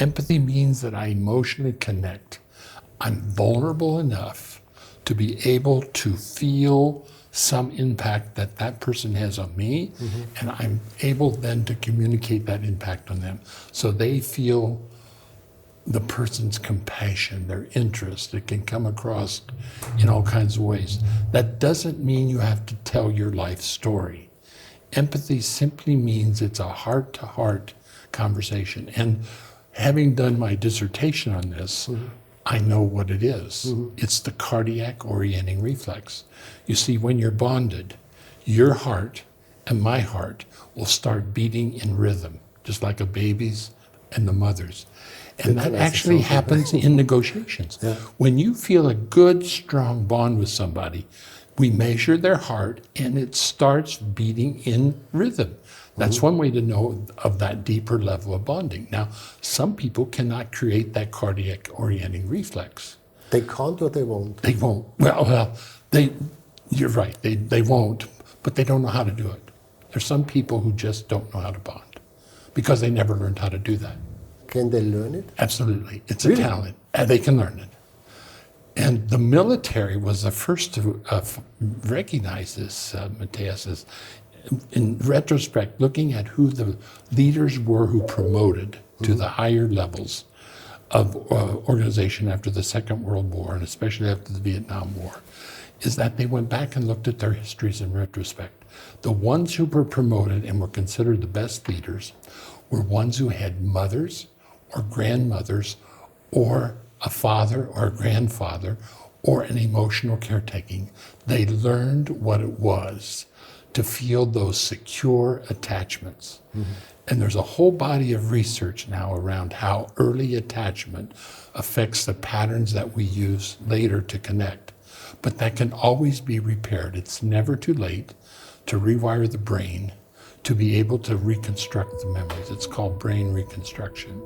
Empathy means that I emotionally connect. I'm vulnerable enough to be able to feel some impact that that person has on me, and I'm able then to communicate that impact on them. So they feel the person's compassion, their interest. It can come across in all kinds of ways. That doesn't mean you have to tell your life story. Empathy simply means it's a heart-to-heart conversation. And having done my dissertation on this, I know what it is. It's the cardiac orienting reflex. You see, when you're bonded, your heart and my heart will start beating in rhythm, just like a baby's and the mother's. And that actually happens in negotiations. Yeah. When you feel a good, strong bond with somebody, we measure their heart and it starts beating in rhythm. That's one way to know of that deeper level of bonding. Now, some people cannot create that cardiac orienting reflex. They can't or they won't? They won't. You're right, they won't, but they don't know how to do it. There's some people who just don't know how to bond because they never learned how to do that. Can they learn it? Absolutely. It's Really? a talent. They can learn it. And the military was the first to recognize this, Matthias, as, in retrospect, looking at who the leaders were who promoted to the higher levels of organization after the Second World War, and especially after the Vietnam War, is that they went back and looked at their histories in retrospect. The ones who were promoted and were considered the best leaders were ones who had mothers or grandmothers or a father or a grandfather or an emotional caretaking. They learned what it was to feel those secure attachments. And there's a whole body of research now around how early attachment affects the patterns that we use later to connect. But that can always be repaired. It's never too late to rewire the brain to be able to reconstruct the memories. It's called brain reconstruction.